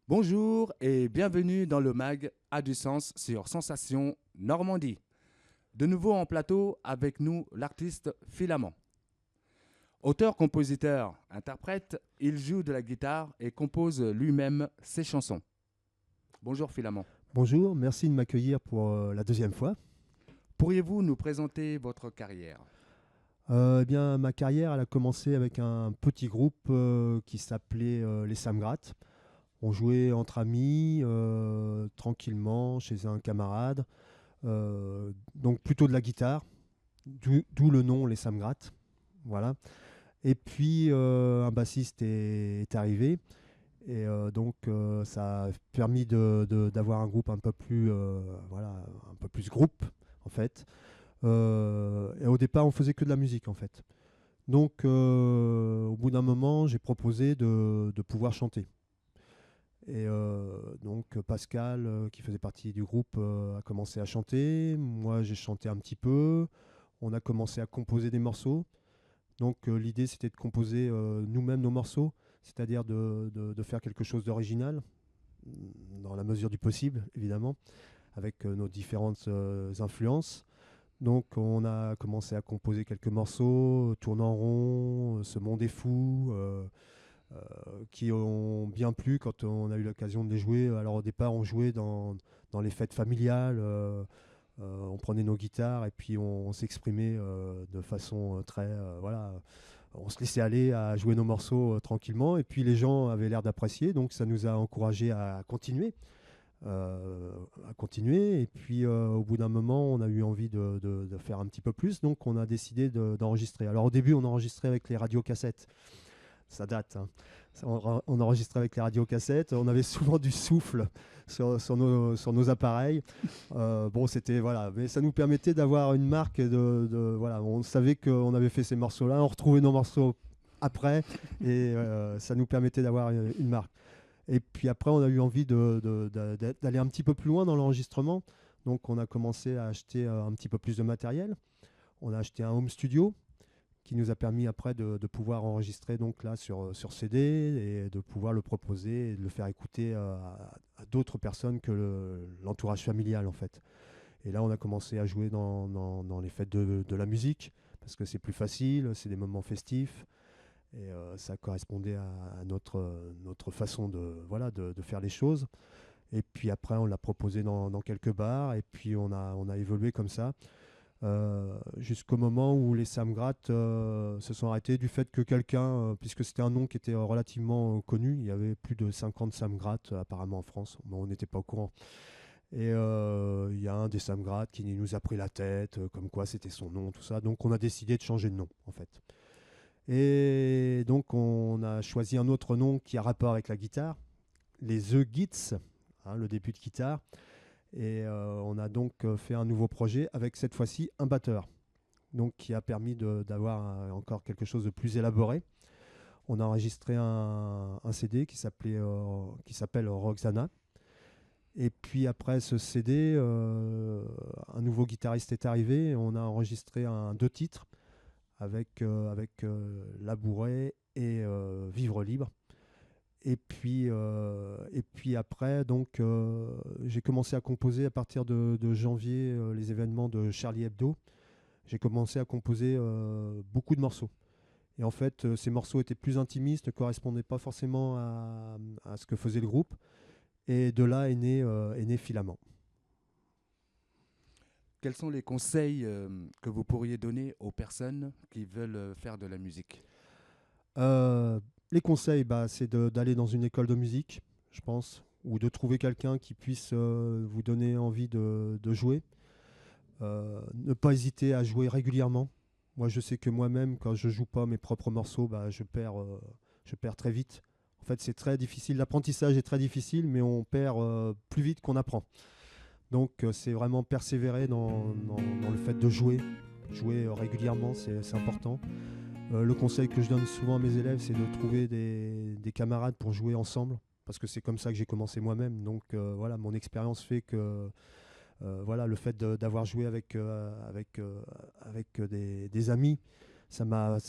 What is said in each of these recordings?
Bonjour et bienvenue dans le MAG A du Sens sur Sensation Normandie. De nouveau en plateau avec nous l'artiste Filament. Auteur, compositeur, interprète, il joue de la guitare et compose lui-même ses chansons. Bonjour Filament. Bonjour, merci de m'accueillir pour la deuxième fois. Pourriez-vous nous présenter votre carrière? Eh bien, ma carrière, elle a commencé avec un petit groupe qui s'appelait les Samgrates. On jouait entre amis, tranquillement, chez un camarade. Donc plutôt de la guitare, d'où le nom les Samgrates. Voilà. Et puis un bassiste est arrivé. Et donc ça a permis d'avoir un groupe un peu plus, voilà, un peu plus groupe en fait. Et au départ, on faisait que de la musique en fait. Donc, au bout d'un moment, j'ai proposé de pouvoir chanter. Et donc, Pascal, qui faisait partie du groupe, a commencé à chanter. Moi, j'ai chanté un petit peu. On a commencé à composer des morceaux. Donc, l'idée, c'était de composer nous-mêmes nos morceaux, c'est-à-dire de faire quelque chose d'original, dans la mesure du possible, évidemment, avec nos différentes influences. Donc on a commencé à composer quelques morceaux, Tourne en rond, Ce monde est fou, qui ont bien plu quand on a eu l'occasion de les jouer. Alors au départ on jouait dans les fêtes familiales, on prenait nos guitares et puis on s'exprimait de façon très... voilà, on se laissait aller à jouer nos morceaux tranquillement et puis les gens avaient l'air d'apprécier, donc ça nous a encouragés à continuer. Et puis au bout d'un moment, on a eu envie de faire un petit peu plus, donc on a décidé d'enregistrer. Alors au début, on enregistrait avec les radiocassettes. Ça date, hein. On enregistrait avec les radiocassettes. On avait souvent du souffle sur nos appareils. Bon, c'était voilà, mais ça nous permettait d'avoir une marque voilà. On savait qu'on avait fait ces morceaux-là, on retrouvait nos morceaux après, et ça nous permettait d'avoir une marque. Et puis après, on a eu envie d'aller un petit peu plus loin dans l'enregistrement. Donc on a commencé à acheter un petit peu plus de matériel. On a acheté un home studio qui nous a permis après de pouvoir enregistrer donc là sur CD et de pouvoir le proposer et de le faire écouter à d'autres personnes que l'entourage familial en fait. Et là, on a commencé à jouer dans les fêtes de la musique parce que c'est plus facile, c'est des moments festifs. Et ça correspondait à notre façon voilà, de faire les choses. Et puis après, on l'a proposé dans quelques bars. Et puis on a évolué comme ça. Jusqu'au moment où les Samgrats se sont arrêtés du fait que quelqu'un, puisque c'était un nom qui était relativement connu, il y avait plus de 50 Samgrats apparemment en France, mais on n'était pas au courant. Et il y a un des Samgrats qui nous a pris la tête, comme quoi c'était son nom, tout ça. Donc on a décidé de changer de nom en fait. Et donc, on a choisi un autre nom qui a rapport avec la guitare, les The Gits, hein, le début de guitare. Et on a donc fait un nouveau projet avec cette fois-ci un batteur, donc qui a permis d'avoir encore quelque chose de plus élaboré. On a enregistré un CD qui s'appelle Roxana. Et puis après ce CD, un nouveau guitariste est arrivé. On a enregistré deux titres avec Labouret et Vivre libre. Et puis après, donc, j'ai commencé à composer à partir de janvier les événements de Charlie Hebdo. J'ai commencé à composer beaucoup de morceaux. Et en fait, ces morceaux étaient plus intimistes, ne correspondaient pas forcément à ce que faisait le groupe. Et de là est né Filament. Quels sont les conseils que vous pourriez donner aux personnes qui veulent faire de la musique? Euh, les conseils, bah, c'est d'aller dans une école de musique, je pense, ou de trouver quelqu'un qui puisse vous donner envie de jouer. Ne pas hésiter à jouer régulièrement. Moi, je sais que moi-même, quand je joue pas mes propres morceaux, bah, je perds très vite. En fait, c'est très difficile. L'apprentissage est très difficile, mais on perd plus vite qu'on apprend. Donc, c'est vraiment persévérer dans le fait de jouer. Jouer régulièrement, c'est important. Le conseil que je donne souvent à mes élèves, c'est de trouver des camarades pour jouer ensemble, parce que c'est comme ça que j'ai commencé moi-même. Donc voilà, mon expérience fait que voilà, le fait d'avoir joué avec des amis, ça m'a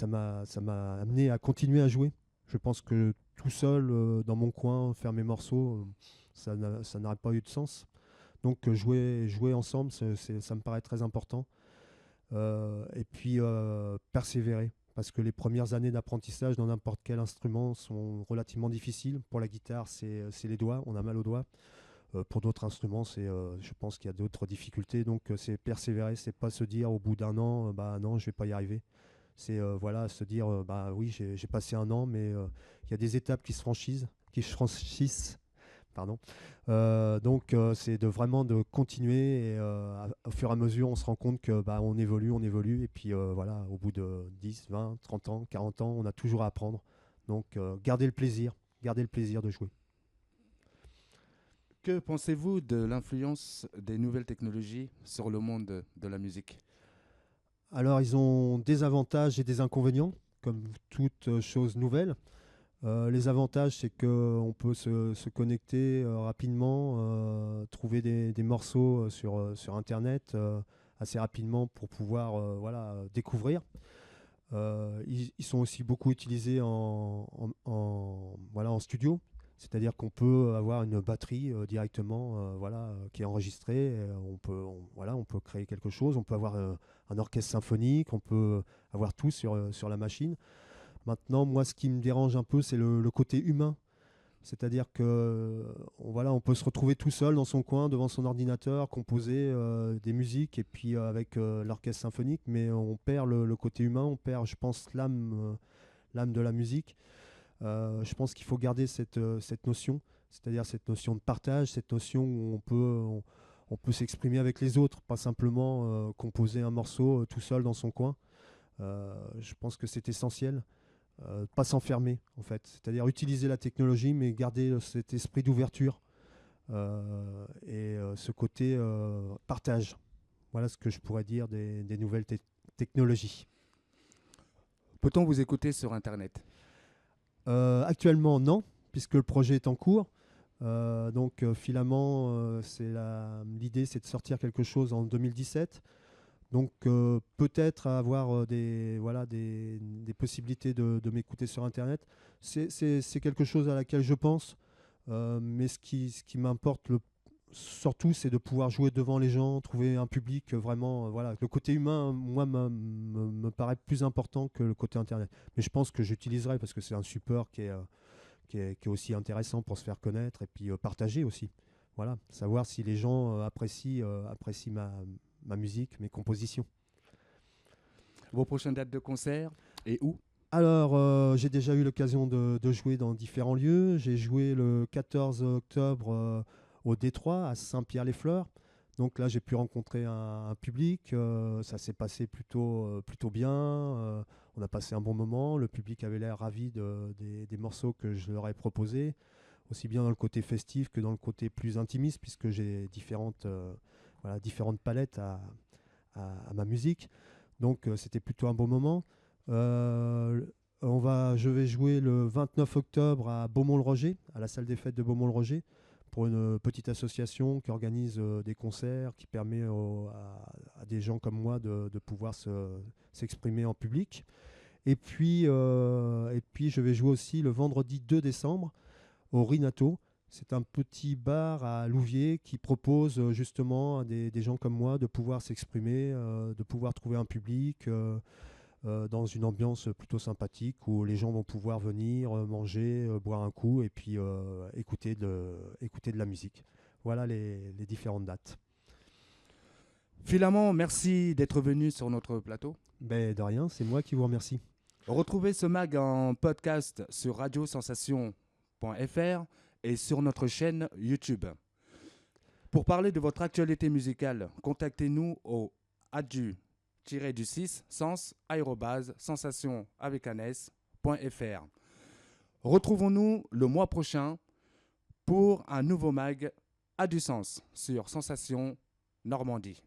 amené à continuer à jouer. Je pense que tout seul dans mon coin faire mes morceaux, ça n'aurait pas eu de sens. Donc jouer ensemble, ça me paraît très important. Et puis persévérer, parce que les premières années d'apprentissage dans n'importe quel instrument sont relativement difficiles. Pour la guitare, c'est les doigts, on a mal aux doigts. Pour d'autres instruments, je pense qu'il y a d'autres difficultés. Donc c'est persévérer, c'est pas se dire au bout d'un an, bah non, je vais pas y arriver. C'est voilà, se dire, bah oui, j'ai passé un an, mais il y a des étapes qui se franchissent. Pardon. Donc c'est vraiment de continuer et au fur et à mesure on se rend compte que on évolue et puis voilà, au bout de 10, 20, 30 ans, 40 ans, on a toujours à apprendre. Donc gardez le plaisir de jouer. Que pensez-vous de l'influence des nouvelles technologies sur le monde de la musique? Alors ils ont des avantages et des inconvénients, comme toute chose nouvelle. Les avantages, c'est qu'on peut se connecter rapidement, trouver des morceaux sur Internet assez rapidement pour pouvoir voilà, découvrir. Ils sont aussi beaucoup utilisés voilà, en studio, c'est-à-dire qu'on peut avoir une batterie directement voilà, qui est enregistrée. Voilà, on peut créer quelque chose, on peut avoir un orchestre symphonique, on peut avoir tout sur la machine. Maintenant, moi, ce qui me dérange un peu, c'est le côté humain. C'est-à-dire que voilà, on peut se retrouver tout seul dans son coin, devant son ordinateur, composer des musiques, et puis avec l'orchestre symphonique, mais on perd le côté humain, on perd, je pense, l'âme de la musique. Je pense qu'il faut garder cette notion, c'est-à-dire cette notion de partage, cette notion où on peut s'exprimer avec les autres, pas simplement composer un morceau tout seul dans son coin. Je pense que c'est essentiel. Pas s'enfermer en fait, c'est-à-dire utiliser la technologie mais garder cet esprit d'ouverture et ce côté partage. Voilà ce que je pourrais dire des nouvelles technologies. Peut-on vous écouter sur Internet? Actuellement non, puisque le projet est en cours. Donc Filament, l'idée c'est de sortir quelque chose en 2017. Donc peut-être avoir voilà, des possibilités de m'écouter sur Internet. C'est quelque chose à laquelle je pense, mais ce qui m'importe surtout, c'est de pouvoir jouer devant les gens, trouver un public vraiment. Voilà. Le côté humain, moi, me paraît plus important que le côté Internet. Mais je pense que j'utiliserai parce que c'est un support qui est aussi intéressant pour se faire connaître et puis partager aussi. Voilà, savoir si les gens apprécient ma musique, mes compositions. Vos prochaines dates de concert et où? Alors, j'ai déjà eu l'occasion de jouer dans différents lieux. J'ai joué le 14 octobre au Détroit, à Saint-Pierre-les-Fleurs. Donc là, j'ai pu rencontrer un public. Ça s'est passé plutôt bien. On a passé un bon moment. Le public avait l'air ravi des morceaux que je leur ai proposés, aussi bien dans le côté festif que dans le côté plus intimiste, puisque j'ai différentes palettes à ma musique. Donc c'était plutôt un bon moment. Je vais jouer le 29 octobre à Beaumont-le-Roger, à la salle des fêtes de Beaumont-le-Roger, pour une petite association qui organise des concerts, qui permet à des gens comme moi de pouvoir s'exprimer en public. Et puis je vais jouer aussi le vendredi 2 décembre au Rinato. C'est un petit bar à Louviers qui propose justement à des gens comme moi de pouvoir s'exprimer, de pouvoir trouver un public dans une ambiance plutôt sympathique où les gens vont pouvoir venir manger, boire un coup et puis écouter de la musique. Voilà les différentes dates. Filament, merci d'être venu sur notre plateau. Ben, de rien, c'est moi qui vous remercie. Retrouvez ce mag en podcast sur radiosensation.fr et sur notre chaîne YouTube. Pour parler de votre actualité musicale, contactez-nous au adu-du6 sens@sensation avec un s.fr. Retrouvons-nous le mois prochain pour un nouveau mag à du sens sur Sensation Normandie.